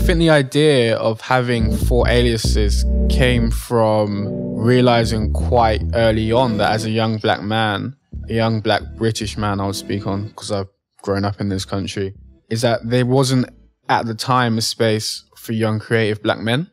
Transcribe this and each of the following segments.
think the idea of having 4 aliases came from realizing quite early on that as a young black man, a young black British man I'll speak on because I've grown up in this country, is that there wasn't at the time a space for young creative black men.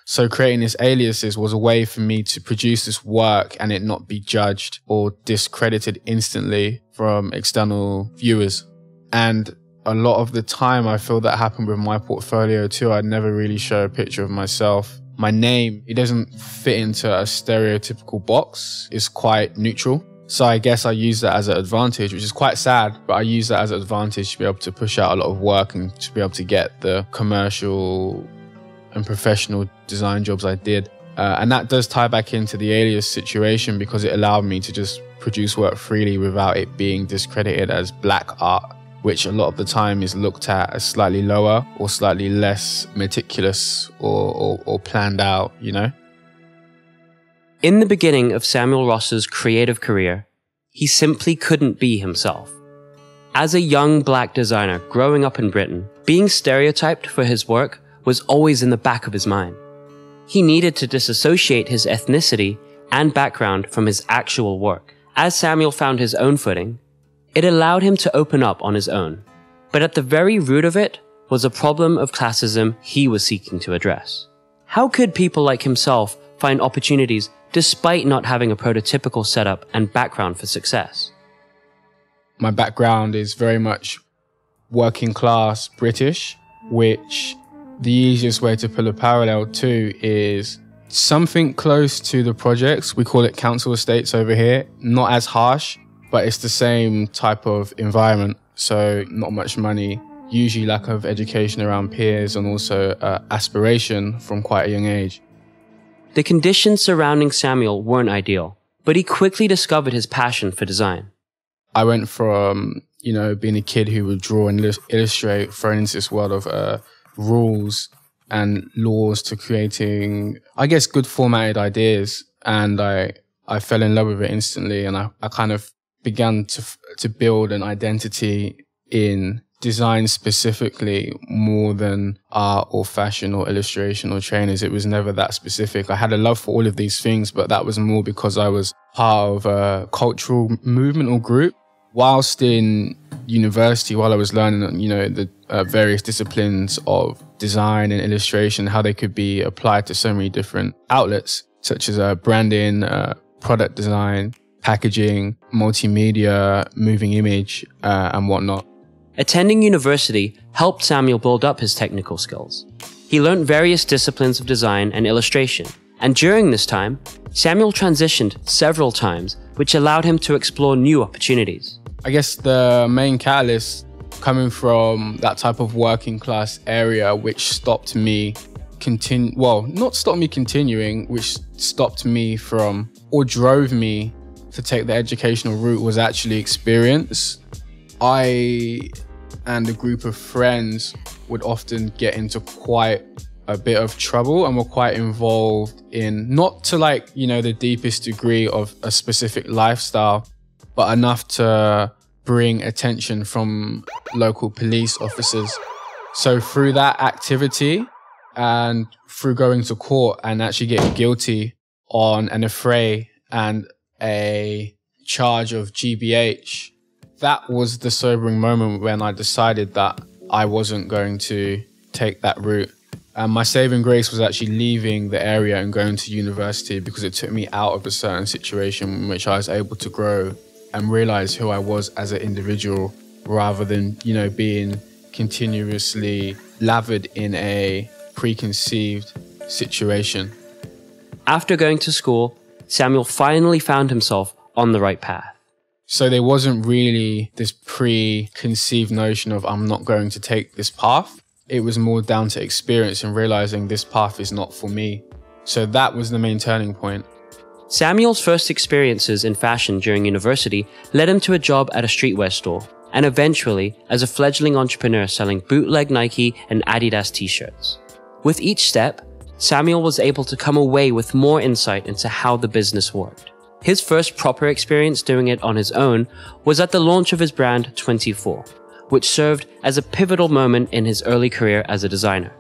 So creating these aliases was a way for me to produce this work and it not be judged or discredited instantly from external viewers. And a lot of the time I feel that happened with my portfolio too. I'd never really show a picture of myself. My name, it doesn't fit into a stereotypical box. It's quite neutral. So I guess I use that as an advantage, which is quite sad, but I use that as an advantage to be able to push out a lot of work and to be able to get the commercial and professional design jobs I did. And that does tie back into the alias situation because it allowed me to just produce work freely without it being discredited as black art, which a lot of the time is looked at as slightly lower or slightly less meticulous or planned out, you know? In the beginning of Samuel Ross's creative career, he simply couldn't be himself. As a young black designer growing up in Britain, being stereotyped for his work was always in the back of his mind. He needed to disassociate his ethnicity and background from his actual work. As Samuel found his own footing, it allowed him to open up on his own. But at the very root of it was a problem of classism he was seeking to address. How could people like himself find opportunities despite not having a prototypical setup and background for success? My background is very much working class British, which the easiest way to pull a parallel to is something close to the projects. We call it council estates over here. Not as harsh, but it's the same type of environment. So not much money, usually lack of education around peers, and also aspiration from quite a young age. The conditions surrounding Samuel weren't ideal, but he quickly discovered his passion for design. I went from, being a kid who would draw and illustrate, thrown into this world of rules and laws to creating, I guess, good formatted ideas. And I fell in love with it instantly. And I kind of began to build an identity in design specifically more than art or fashion or illustration or trainers. It was never that specific. I had a love for all of these things, but that was more because I was part of a cultural movement or group. Whilst in university, while I was learning, the various disciplines of design and illustration, how they could be applied to so many different outlets, such as branding, product design, packaging, multimedia, moving image, and whatnot. Attending university helped Samuel build up his technical skills. He learned various disciplines of design and illustration, and during this time, Samuel transitioned several times, which allowed him to explore new opportunities. I guess the main catalyst coming from that type of working class area, which stopped me not stopped me continuing, which stopped me from or drove me to take the educational route, was actually experience. I and a group of friends would often get into quite a bit of trouble and were quite involved in, not to the deepest degree of a specific lifestyle, but enough to bring attention from local police officers. So through that activity and through going to court and actually getting guilty on an affray and a charge of GBH, that was the sobering moment when I decided that I wasn't going to take that route. And my saving grace was actually leaving the area and going to university, because it took me out of a certain situation in which I was able to grow and realize who I was as an individual, rather than, being continuously lathered in a preconceived situation. After going to school, Samuel finally found himself on the right path. So there wasn't really this preconceived notion of I'm not going to take this path. It was more down to experience and realizing this path is not for me. So that was the main turning point. Samuel's first experiences in fashion during university led him to a job at a streetwear store, and eventually as a fledgling entrepreneur selling bootleg Nike and Adidas t-shirts. With each step, Samuel was able to come away with more insight into how the business worked. His first proper experience doing it on his own was at the launch of his brand 24, which served as a pivotal moment in his early career as a designer.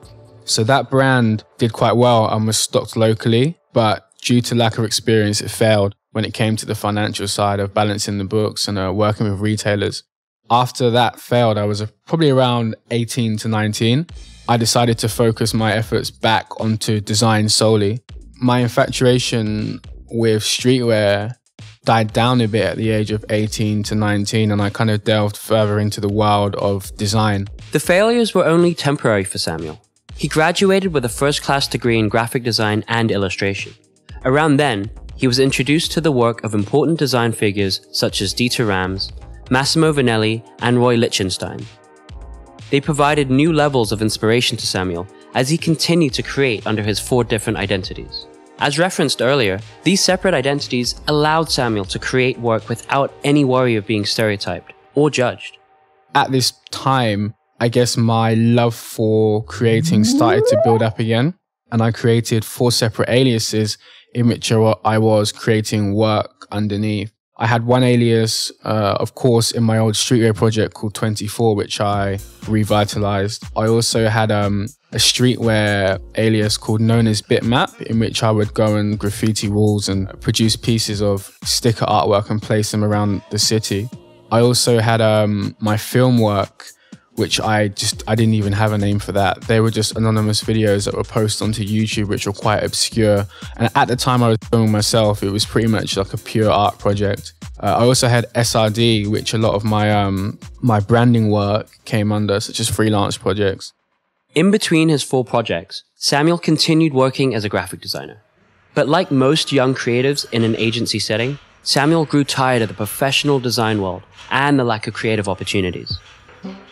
So that brand did quite well and was stocked locally, but due to lack of experience, it failed when it came to the financial side of balancing the books and working with retailers. After that failed, I was probably around 18 to 19. I decided to focus my efforts back onto design solely. My infatuation with streetwear died down a bit at the age of 18 to 19, and I kind of delved further into the world of design. The failures were only temporary for Samuel. He graduated with a first-class degree in graphic design and illustration. Around then, he was introduced to the work of important design figures such as Dieter Rams, Massimo Vanelli, and Roy Lichtenstein. They provided new levels of inspiration to Samuel as he continued to create under his 4 different identities. As referenced earlier, these separate identities allowed Samuel to create work without any worry of being stereotyped or judged. At this time, I guess my love for creating started to build up again, and I created 4 separate aliases in which I was creating work underneath. I had one alias, of course, in my old streetwear project called 24, which I revitalized. I also had a streetwear alias called known as Bitmap, in which I would go and graffiti walls and produce pieces of sticker artwork and place them around the city. I also had my film work, which I didn't even have a name for that. They were just anonymous videos that were posted onto YouTube, which were quite obscure. And at the time I was filming myself, it was pretty much like a pure art project. I also had SRD, which a lot of my branding work came under, such as freelance projects. In between his 4 projects, Samuel continued working as a graphic designer. But like most young creatives in an agency setting, Samuel grew tired of the professional design world and the lack of creative opportunities.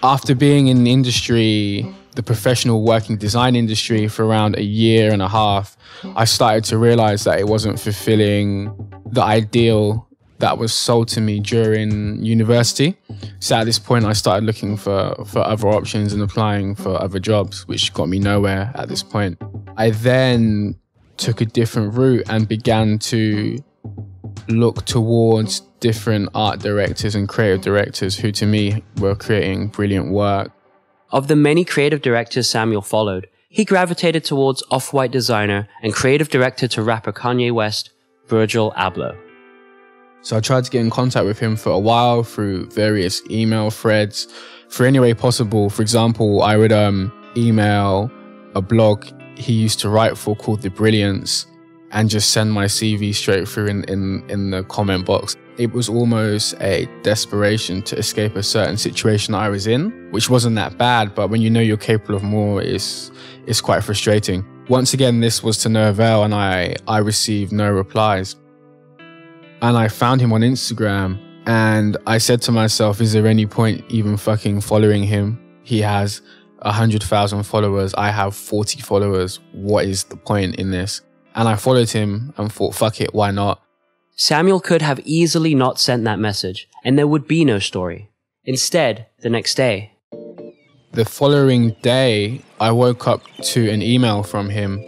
After being in the industry, the professional working design industry, for around a year and a half, I started to realize that it wasn't fulfilling the ideal that was sold to me during university. So at this point, I started looking for other options and applying for other jobs, which got me nowhere at this point. I then took a different route and began to look towards different art directors and creative directors who to me were creating brilliant work. Of the many creative directors Samuel followed, he gravitated towards off-white designer and creative director to rapper Kanye West, Virgil Abloh. So I tried to get in contact with him for a while through various email threads, for any way possible. For example, I would email a blog he used to write for called The Brilliance and just send my CV straight through in the comment box. It was almost a desperation to escape a certain situation I was in, which wasn't that bad, but when you know you're capable of more, it's quite frustrating. Once again, this was to no avail, and I received no replies. And I found him on Instagram, and I said to myself, is there any point even fucking following him? He has 100,000 followers. I have 40 followers. What is the point in this? And I followed him and thought, fuck it, why not? Samuel could have easily not sent that message, and there would be no story. Instead, the next day. The following day, I woke up to an email from him,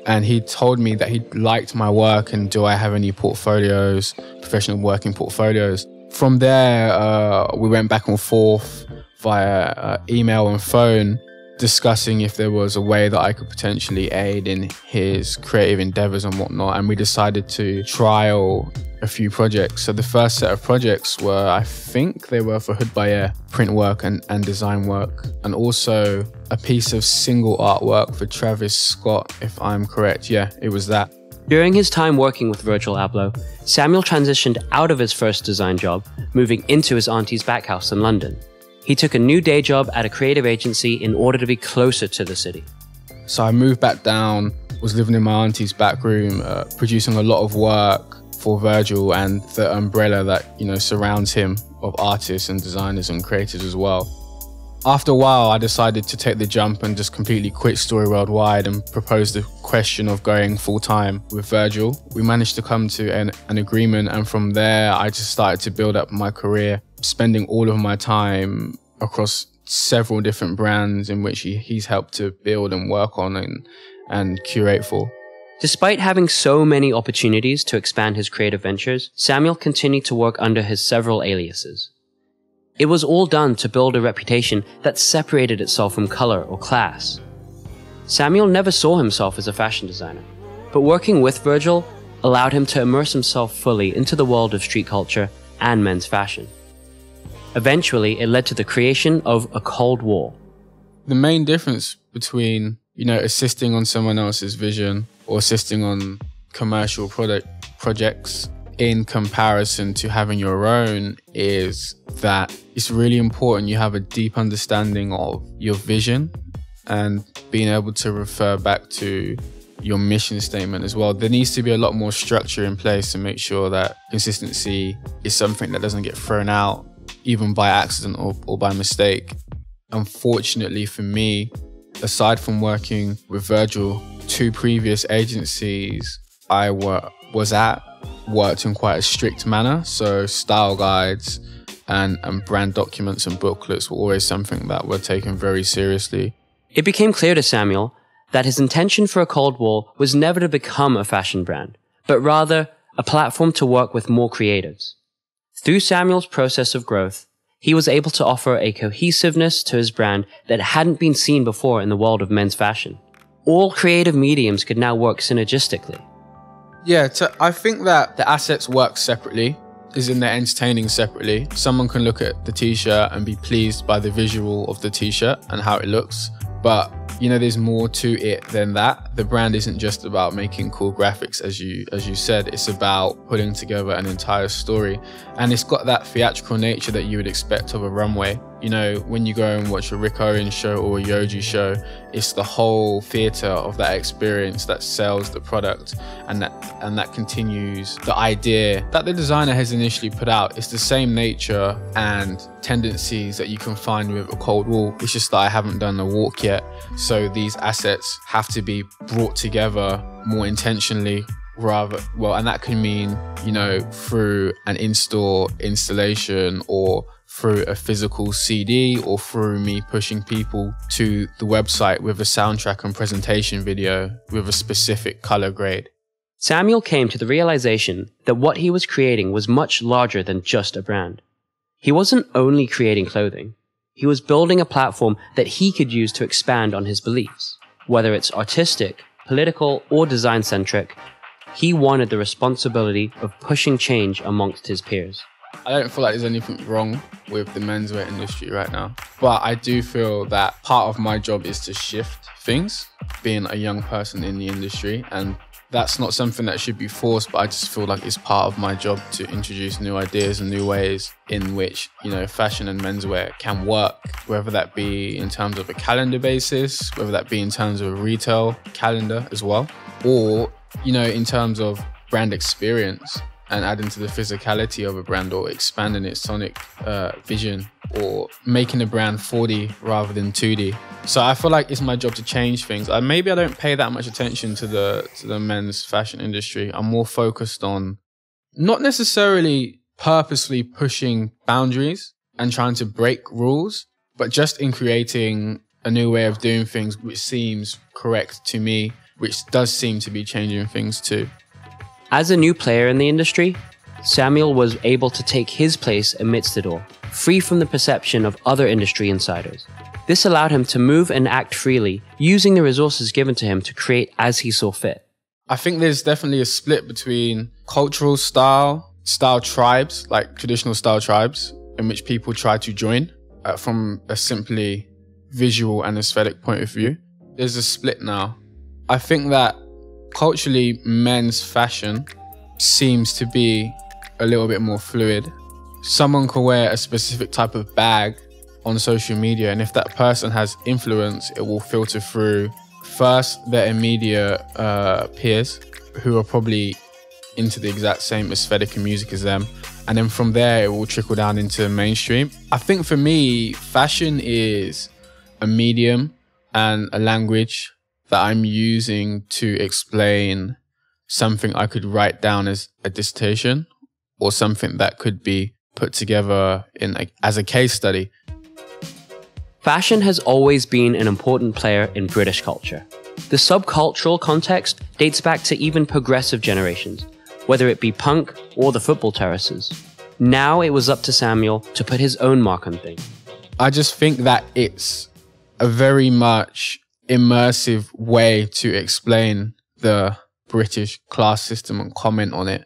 and he told me that he liked my work and do I have any portfolios, professional working portfolios. From there, we went back and forth via email and phone, discussing if there was a way that I could potentially aid in his creative endeavors and whatnot. And we decided to trial a few projects. So the first set of projects were, I think they were for Hood by Air, print work and design work, and also a piece of single artwork for Travis Scott, if I'm correct. Yeah, it was that. During his time working with Virgil Abloh, Samuel transitioned out of his first design job, moving into his auntie's back house in London. He took a new day job at a creative agency in order to be closer to the city. So I moved back down, was living in my auntie's back room, producing a lot of work for Virgil and the umbrella that, surrounds him of artists and designers and creators as well. After a while, I decided to take the jump and just completely quit Story Worldwide and propose the question of going full-time with Virgil. We managed to come to an agreement, and from there, I just started to build up my career, spending all of my time across several different brands in which he's helped to build and work on and curate for. Despite having so many opportunities to expand his creative ventures, Samuel continued to work under his several aliases. It was all done to build a reputation that separated itself from color or class. Samuel never saw himself as a fashion designer, but working with Virgil allowed him to immerse himself fully into the world of street culture and men's fashion. Eventually, it led to the creation of a Cold War. The main difference between, assisting on someone else's vision or assisting on commercial projects in comparison to having your own is that it's really important you have a deep understanding of your vision and being able to refer back to your mission statement as well. There needs to be a lot more structure in place to make sure that consistency is something that doesn't get thrown out even by accident or by mistake. Unfortunately for me, aside from working with Virgil, 2 previous agencies I worked in quite a strict manner. So style guides and brand documents and booklets were always something that were taken very seriously. It became clear to Samuel that his intention for a Cold War was never to become a fashion brand, but rather a platform to work with more creatives. Through Samuel's process of growth, he was able to offer a cohesiveness to his brand that hadn't been seen before in the world of men's fashion. All creative mediums could now work synergistically. Yeah, I think that the assets work separately, as in they're entertaining separately. Someone can look at the t-shirt and be pleased by the visual of the t-shirt and how it looks. But, there's more to it than that. The brand isn't just about making cool graphics, as you said. It's about putting together an entire story. And it's got that theatrical nature that you would expect of a runway. When you go and watch a Rick Owens show or a Yoji show, it's the whole theater of that experience that sells the product and that continues the idea that the designer has initially put out. It's the same nature and tendencies that you can find with a Cold War. It's just that I haven't done the walk yet. So these assets have to be brought together more intentionally and that can mean, through an in-store installation or through a physical CD or through me pushing people to the website with a soundtrack and presentation video with a specific color grade. Samuel came to the realization that what he was creating was much larger than just a brand. He wasn't only creating clothing. He was building a platform that he could use to expand on his beliefs. Whether it's artistic, political, or design-centric, he wanted the responsibility of pushing change amongst his peers. I don't feel like there's anything wrong with the menswear industry right now, but I do feel that part of my job is to shift things, being a young person in the industry, and that's not something that should be forced, but I just feel like it's part of my job to introduce new ideas and new ways in which, fashion and menswear can work, whether that be in terms of a calendar basis, whether that be in terms of a retail calendar as well, or, in terms of brand experience and adding to the physicality of a brand or expanding its sonic vision or making a brand 4D rather than 2D. So I feel like it's my job to change things. Maybe I don't pay that much attention to the men's fashion industry. I'm more focused on not necessarily purposely pushing boundaries and trying to break rules, but just in creating a new way of doing things which seems correct to me, which does seem to be changing things too. As a new player in the industry, Samuel was able to take his place amidst it all, free from the perception of other industry insiders. This allowed him to move and act freely, using the resources given to him to create as he saw fit. I think there's definitely a split between cultural style tribes, like traditional style tribes, in which people try to join from a simply visual and aesthetic point of view. There's a split now. I think that culturally, men's fashion seems to be a little bit more fluid. Someone can wear a specific type of bag on social media, and if that person has influence, it will filter through first their immediate peers who are probably into the exact same aesthetic and music as them, and then from there it will trickle down into mainstream. I think for me, fashion is a medium and a language that I'm using to explain something I could write down as a dissertation or something that could be put together as a case study. Fashion has always been an important player in British culture. The subcultural context dates back to even progressive generations, whether it be punk or the football terraces. Now it was up to Samuel to put his own mark on things. I just think that it's a very much immersive way to explain the British class system and comment on it,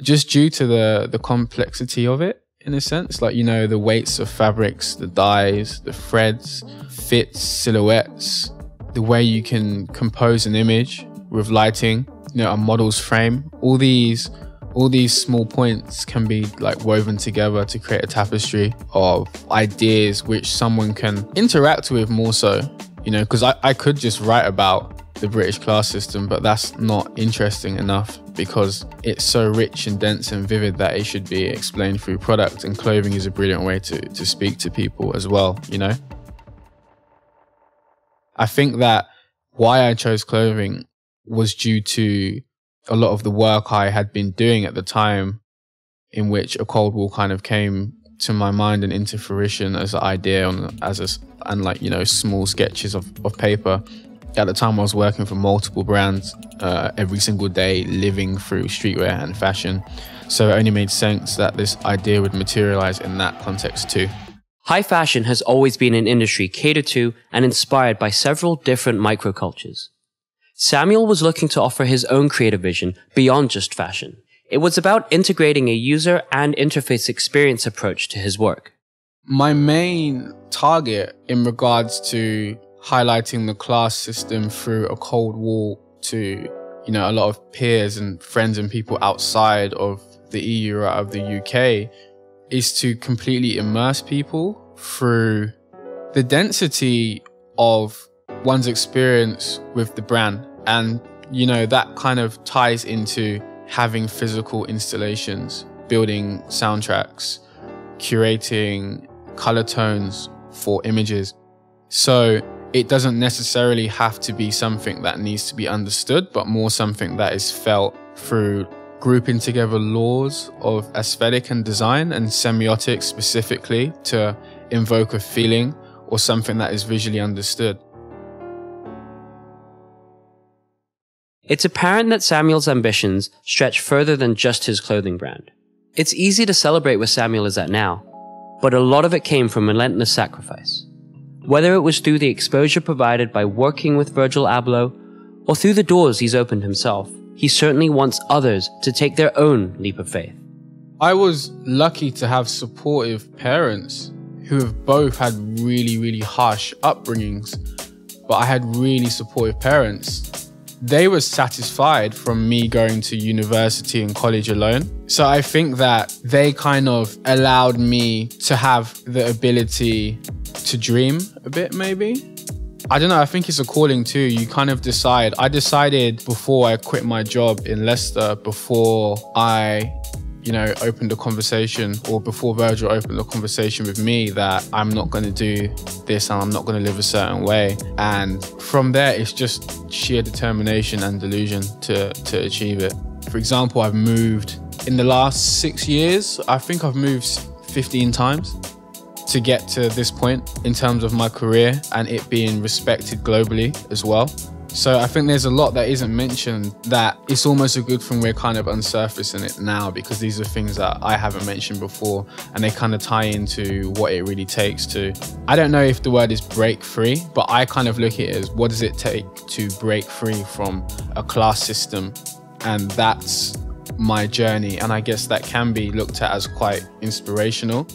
just due to the complexity of it, in a sense. Like, you know, the weights of fabrics, the dyes, the threads, fits, silhouettes, the way you can compose an image with lighting, you know, a model's frame. All these small points can be like woven together to create a tapestry of ideas which someone can interact with more so, you know, because I could just write about the British class system, but that's not interesting enough because it's so rich and dense and vivid that it should be explained through product, and clothing is a brilliant way to speak to people as well, you know? I think that why I chose clothing was due to a lot of the work I had been doing at the time, in which a cold war kind of came to my mind and into fruition as an idea and like, you know, small sketches of paper. At the time I was working for multiple brands every single day, living through streetwear and fashion. So it only made sense that this idea would materialize in that context too. High fashion has always been an industry catered to and inspired by several different microcultures. Samuel was looking to offer his own creative vision beyond just fashion. It was about integrating a user and interface experience approach to his work. My main target in regards to highlighting the class system through a cold war to, you know, a lot of peers and friends and people outside of the EU or out of the UK is to completely immerse people through the density of one's experience with the brand. And, you know, that kind of ties into having physical installations, building soundtracks, curating color tones for images. So it doesn't necessarily have to be something that needs to be understood, but more something that is felt through grouping together laws of aesthetic and design and semiotics specifically to invoke a feeling or something that is visually understood. It's apparent that Samuel's ambitions stretch further than just his clothing brand. It's easy to celebrate where Samuel is at now, but a lot of it came from relentless sacrifice. Whether it was through the exposure provided by working with Virgil Abloh, or through the doors he's opened himself, he certainly wants others to take their own leap of faith. I was lucky to have supportive parents who have both had really, really harsh upbringings, but I had really supportive parents. They were satisfied from me going to university and college alone. So I think that they kind of allowed me to have the ability to dream a bit, maybe. I don't know, I think it's a calling too. You kind of decide. I decided before I quit my job in Leicester, before I, you know, opened a conversation, or before Virgil opened a conversation with me, that I'm not going to do this and I'm not going to live a certain way. And from there, it's just sheer determination and delusion to achieve it. For example, I've moved in the last 6 years. I think I've moved 15 times to get to this point in terms of my career and it being respected globally as well. So I think there's a lot that isn't mentioned that it's almost a good thing we're kind of unsurfacing it now, because these are things that I haven't mentioned before and they kind of tie into what it really takes to, I don't know if the word is break free, but I kind of look at it as what does it take to break free from a class system? And that's my journey. And I guess that can be looked at as quite inspirational.